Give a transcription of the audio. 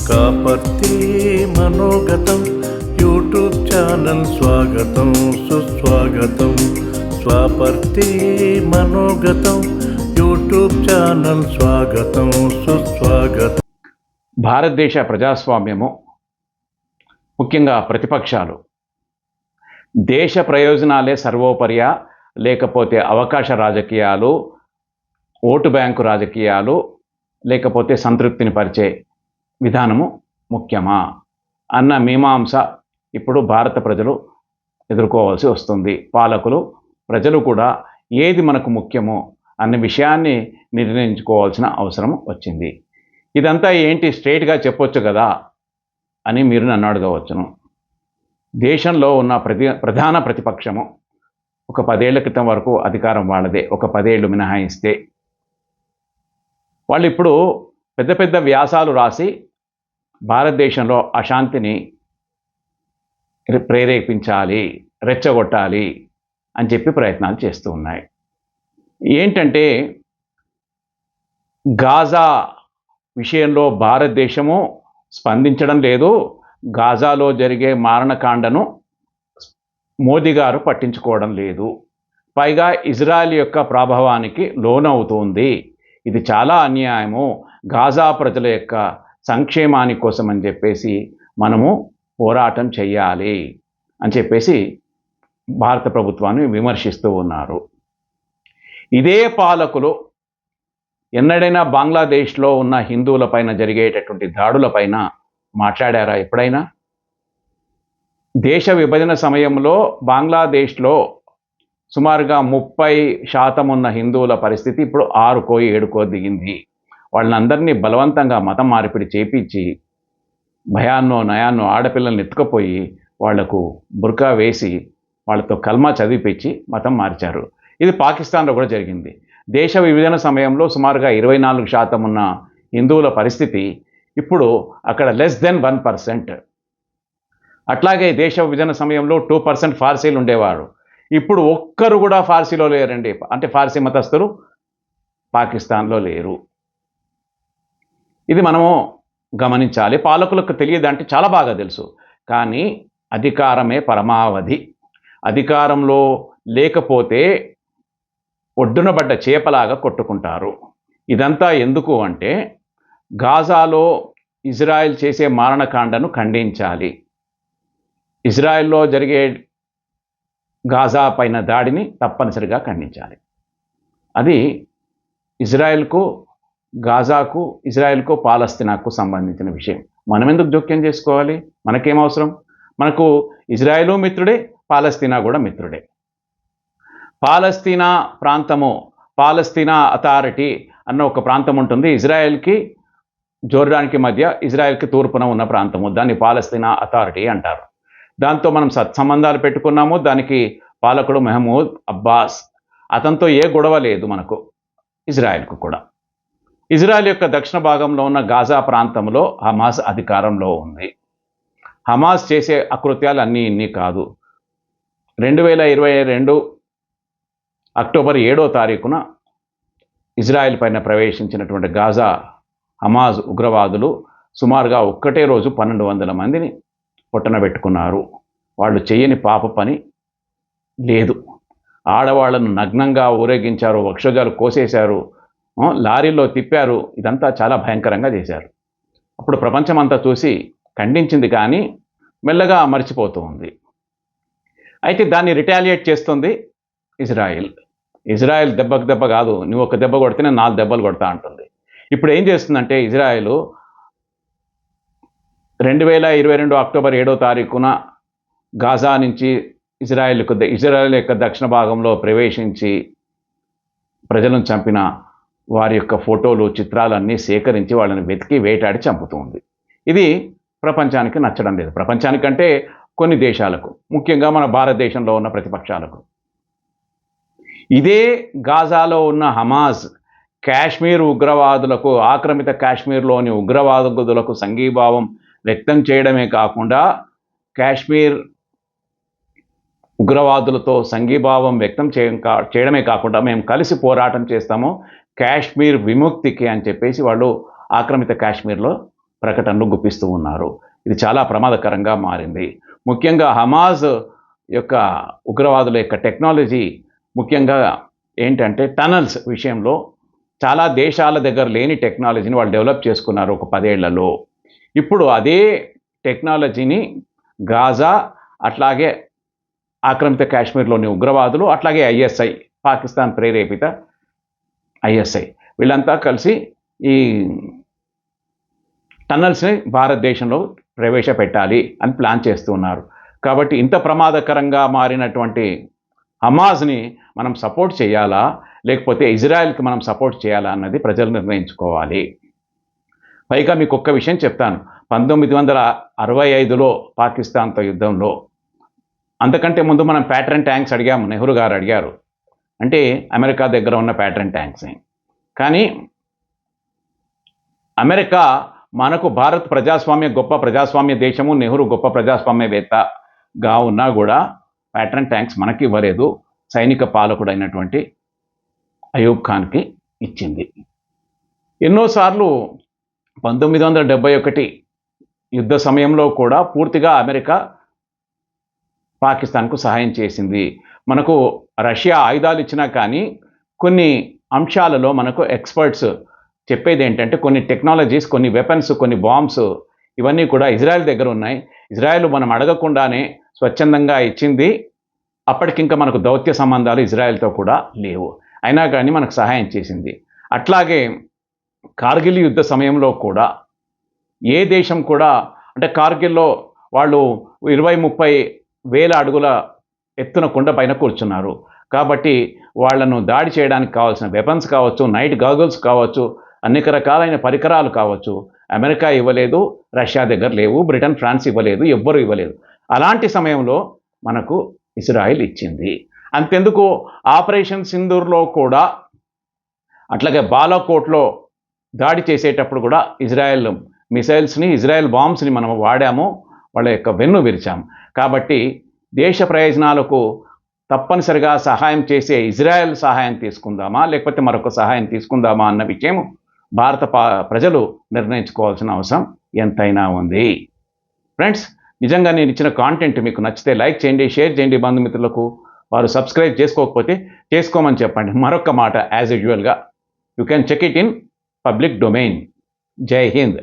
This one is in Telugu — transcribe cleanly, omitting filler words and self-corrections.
కాపర్తి మనోగతం యూట్యూబ్ ఛానల్ స్వాగతం సుస్వాగతం. స్వాపర్తి మనోగతం యూట్యూబ్ ఛానల్ స్వాగతం సుస్వాగతం. భారతదేశ ప్రజాస్వామ్యము, ముఖ్యంగా ప్రతిపక్షాలు దేశ ప్రయోజనాలే సర్వోపరియా, లేకపోతే అవకాశ రాజకీయాలు, ఓటు బ్యాంకు రాజకీయాలు, లేకపోతే సంతృప్తిని పరిచే విధానము ముఖ్యమా అన్న మీమాంస ఇప్పుడు భారత ప్రజలు ఎదుర్కోవాల్సి వస్తుంది. పాలకులు, ప్రజలు కూడా ఏది మనకు ముఖ్యమో అన్న విషయాన్ని నిర్ణయించుకోవాల్సిన అవసరం వచ్చింది. ఇదంతా ఏంటి స్ట్రైట్గా చెప్పొచ్చు కదా అని మీరు నన్ను అడగవచ్చును. దేశంలో ఉన్న ప్రధాన ప్రతిపక్షము ఒక 10 ఏళ్ల క్రితం వరకు అధికారం వాళ్ళదే, ఒక 10 ఏళ్ళు మినహాయిస్తే. వాళ్ళు ఇప్పుడు పెద్ద పెద్ద వ్యాసాలు రాసి భారతదేశంలో అశాంతిని ప్రేరేపించాలి, రెచ్చగొట్టాలి అని చెప్పి ప్రయత్నాలు చేస్తూ ఉన్నాయి. ఏంటంటే గాజా విషయంలో భారతదేశము స్పందించడం లేదు, గాజాలో జరిగే మారణకాండను మోదీ గారు పట్టించుకోవడం లేదు, పైగా ఇజ్రాయెల్ యొక్క ప్రభావానికి లోనవుతోంది. ఇది చాలా అన్యాయము, గాజా ప్రజల యొక్క సంక్షేమాని కోసం అని చెప్పేసి మనము పోరాటం చెయ్యాలి అని చెప్పేసి భారత ప్రభుత్వాన్ని విమర్శిస్తూ ఉన్నారు. ఇదే పాలకులు ఎన్నడైనా బంగ్లాదేశ్లో ఉన్న హిందువులపైన జరిగేటటువంటి దాడులపైన మాట్లాడారా ఎప్పుడైనా? దేశ విభజన సమయంలో బంగ్లాదేశ్లో సుమారుగా 30% ఉన్న హిందువుల పరిస్థితి ఇప్పుడు 6కో 7కో దిగింది. వాళ్ళందరినీ బలవంతంగా మతం మార్పిడి చేపించి భయాన్నో నయాన్నో ఆడపిల్లల్ని ఎత్తుకుపోయి వాళ్లకు బుర్కా వేసి వాళ్ళతో కల్మా చదివిపించి మతం మార్చారు. ఇది పాకిస్తాన్లో కూడా జరిగింది. దేశ విభజన సమయంలో సుమారుగా 24% ఉన్న హిందువుల పరిస్థితి ఇప్పుడు అక్కడ <1%. అట్లాగే దేశ విభజన సమయంలో 2% ఫార్సీలు ఉండేవారు. ఇప్పుడు ఒక్కరు కూడా ఫార్సీలో లేరండి. అంటే ఫార్సీ మతస్థులు పాకిస్తాన్లో లేరు. ఇది మనము గమనించాలి. పాలకులకు తెలియదంటే చాలా బాగా తెలుసు, కానీ అధికారమే పరమావధి. అధికారంలో లేకపోతే ఒడ్డున పడ్డ చేపలాగా కొట్టుకుంటారు. ఇదంతా ఎందుకు అంటే గాజాలో ఇజ్రాయెల్ చేసే మారణకాండను ఖండించాలి, ఇజ్రాయెల్లో జరిగే గాజా పైన దాడిని తప్పనిసరిగా ఖండించాలి. అది ఇజ్రాయెల్కు, గాజాకు, ఇజ్రాయెల్కు, పాలస్తీనాకు సంబంధించిన విషయం. మనం ఎందుకు జోక్యం చేసుకోవాలి? మనకేం అవసరం? మనకు ఇజ్రాయెలు మిత్రుడే, పాలస్తీనా కూడా మిత్రుడే. పాలస్తీనా ప్రాంతము, పాలస్తీనా అథారిటీ అన్న ఒక ప్రాంతం ఉంటుంది ఇజ్రాయెల్కి జోర్డాన్కి మధ్య, ఇజ్రాయెల్కి తూర్పున ఉన్న ప్రాంతము, దాన్ని పాలస్తీనా అథారిటీ అంటారు. దాంతో మనం సత్సంబంధాలు పెట్టుకున్నాము. దానికి పాలకుడు మెహమూద్ అబ్బాస్, అతనితో ఏ గొడవ లేదు మనకు. ఇజ్రాయెల్కు కూడా. ఇజ్రాయెల్ యొక్క దక్షిణ భాగంలో ఉన్న గాజా ప్రాంతంలో హమాస్ అధికారంలో ఉంది. హమాస్ చేసే అకృత్యాలు అన్నీ ఇన్ని కాదు. 2022 అక్టోబర్ 7వ తారీఖున ఇజ్రాయెల్ పైన ప్రవేశించినటువంటి గాజా హమాజ్ ఉగ్రవాదులు సుమారుగా ఒక్కటే రోజు 1200 మందిని పొట్టన పెట్టుకున్నారు. వాళ్ళు చేయని పాప పని లేదు. ఆడవాళ్లను నగ్నంగా ఊరేగించారు, వక్షోజాలు కోసేశారు, లారీల్లో తిప్పారు. ఇదంతా చాలా భయంకరంగా చేశారు. అప్పుడు ప్రపంచమంతా చూసి ఖండించింది, కానీ మెల్లగా మర్చిపోతూ ఉంది. అయితే దాన్ని రిటాలియేట్ చేస్తుంది ఇజ్రాయెల్. ఇజ్రాయెల్ దెబ్బకు దెబ్బ కాదు, నువ్వు ఒక దెబ్బ కొడితే నేను 4 దెబ్బలు కొడతా అంటుంది. ఇప్పుడు ఏం చేస్తుందంటే ఇజ్రాయెల్ 2022 అక్టోబర్ 7వ తారీఖున గాజా నుంచి ఇజ్రాయెల్ యొక్క దక్షిణ భాగంలో ప్రవేశించి ప్రజలను చంపిన వారి యొక్క ఫోటోలు, చిత్రాలన్నీ సేకరించి వాళ్ళని వెతికి వేటాడి చంపుతుంది. ఇది ప్రపంచానికి నచ్చడం లేదు. ప్రపంచానికంటే కొన్ని దేశాలకు, ముఖ్యంగా మన భారతదేశంలో ఉన్న ప్రతిపక్షాలకు. ఇదే గాజాలో ఉన్న హమాజ్ కాశ్మీర్ ఉగ్రవాదులకు, ఆక్రమిత కాశ్మీర్లోని ఉగ్రవాదులకు సంఘీభావం వ్యక్తం చేయడమే కాకుండా, కాశ్మీర్ ఉగ్రవాదులతో సంఘీభావం వ్యక్తం చేయడమే కాకుండా మేము కలిసి పోరాటం చేస్తాము కాశ్మీర్ విముక్తికి అని చెప్పేసి వాళ్ళు ఆక్రమిత కాశ్మీర్లో ప్రకటనలు గుప్పిస్తూ ఉన్నారు. ఇది చాలా ప్రమాదకరంగా మారింది. ముఖ్యంగా హమాజ్ యొక్క ఉగ్రవాదుల యొక్క టెక్నాలజీ ముఖ్యంగా ఏంటంటే టనల్స్ విషయంలో చాలా దేశాల దగ్గర లేని టెక్నాలజీని వాళ్ళు డెవలప్ చేసుకున్నారు ఒక 10 ఏళ్లలో. ఇప్పుడు అదే టెక్నాలజీని గాజా, అట్లాగే ఆక్రమిత కాశ్మీర్లోని ఉగ్రవాదులు, అట్లాగే ఐఎస్ఐ, పాకిస్తాన్ ప్రేరేపిత ఐఎస్ఐ, వీళ్ళంతా కలిసి ఈ టన్నల్స్ని భారతదేశంలో ప్రవేశపెట్టాలి అని ప్లాన్ చేస్తున్నారు. కాబట్టి ఇంత ప్రమాదకరంగా మారినటువంటి హమాజ్ని మనం సపోర్ట్ చేయాలా, లేకపోతే ఇజ్రాయెల్కి మనం సపోర్ట్ చేయాలా అన్నది ప్రజలు నిర్ణయించుకోవాలి. పైగా మీకు ఒక్క విషయం చెప్తాను. 1965లో పాకిస్తాన్తో యుద్ధంలో, అంతకంటే ముందు మనం ప్యాట్రన్ ట్యాంక్స్ అడిగాము, నెహ్రూ గారు అడిగారు, అంటే అమెరికా దగ్గర ఉన్న ప్యాట్రన్ ట్యాంక్స్ని. కానీ అమెరికా మనకు భారత్ గొప్ప ప్రజాస్వామ్య దేశము, నెహ్రూ గొప్ప ప్రజాస్వామ్యవేత్తగా ఉన్నా కూడా ప్యాట్రన్ ట్యాంక్స్ మనకి ఇవ్వలేదు, సైనిక పాలకుడైనటువంటి అయూబ్ ఖాన్కి ఇచ్చింది. ఎన్నోసార్లు 1971 యుద్ధ సమయంలో కూడా పూర్తిగా అమెరికా పాకిస్తాన్కు సహాయం చేసింది. మనకు రష్యా ఆయుధాలు ఇచ్చినా కానీ కొన్ని అంశాలలో మనకు ఎక్స్పర్ట్స్ చెప్పేది ఏంటంటే కొన్ని టెక్నాలజీస్, కొన్ని వెపన్స్, కొన్ని బాంబ్స్ ఇవన్నీ కూడా ఇజ్రాయెల్ దగ్గర ఉన్నాయి. ఇజ్రాయెల్ మనం అడగకుండానే స్వచ్ఛందంగా ఇచ్చింది. అప్పటికింకా మనకు దౌత్య సంబంధాలు ఇజ్రాయెల్తో కూడా లేవు, అయినా కానీ మనకు సహాయం చేసింది. అట్లాగే కార్గిల్ యుద్ధ సమయంలో కూడా ఏ దేశం కూడా, అంటే కార్గిల్లో వాళ్ళు 20-30 వేల అడుగుల ఎత్తున కొండ పైన కూర్చున్నారు. కాబట్టి వాళ్లను దాడి చేయడానికి కావాల్సిన వెపన్స్ కావచ్చు, నైట్ గాగుల్స్ కావచ్చు, అనేక రకాలైన పరికరాలు కావచ్చు, అమెరికా ఇవ్వలేదు, రష్యా దగ్గర లేవు, బ్రిటన్, ఫ్రాన్స్ ఇవ్వలేదు, ఎవ్వరూ ఇవ్వలేదు. అలాంటి సమయంలో మనకు ఇజ్రాయెల్ ఇచ్చింది. అంతెందుకు ఆపరేషన్ సింధూర్లో కూడా, అట్లాగే బాలాకోట్లో దాడి చేసేటప్పుడు కూడా ఇజ్రాయెల్ మిసైల్స్ని, ఇజ్రాయెల్ బాంబ్స్ని మనం వాడాము, వాళ్ళ యొక్క వెన్ను విరిచాము. కాబట్టి దేశ ప్రయోజనాలకు తప్పనిసరిగా సహాయం చేసే ఇజ్రాయెల్ సహాయం తీసుకుందామా, లేకపోతే మరొక సహాయం తీసుకుందామా అన్న విషయం భారత ప్రజలు నిర్ణయించుకోవాల్సిన అవసరం ఎంతైనా ఉంది. ఫ్రెండ్స్, నిజంగా నేను ఇచ్చిన కాంటెంట్ మీకు నచ్చితే లైక్ చేయండి, షేర్ చేయండి బంధుమిత్రులకు. వారు సబ్స్క్రైబ్ చేసుకోకపోతే చేసుకోమని చెప్పండి. మరొక మాట, యాజ్ యూజువల్గా you can check it in public domain. Jai Hind.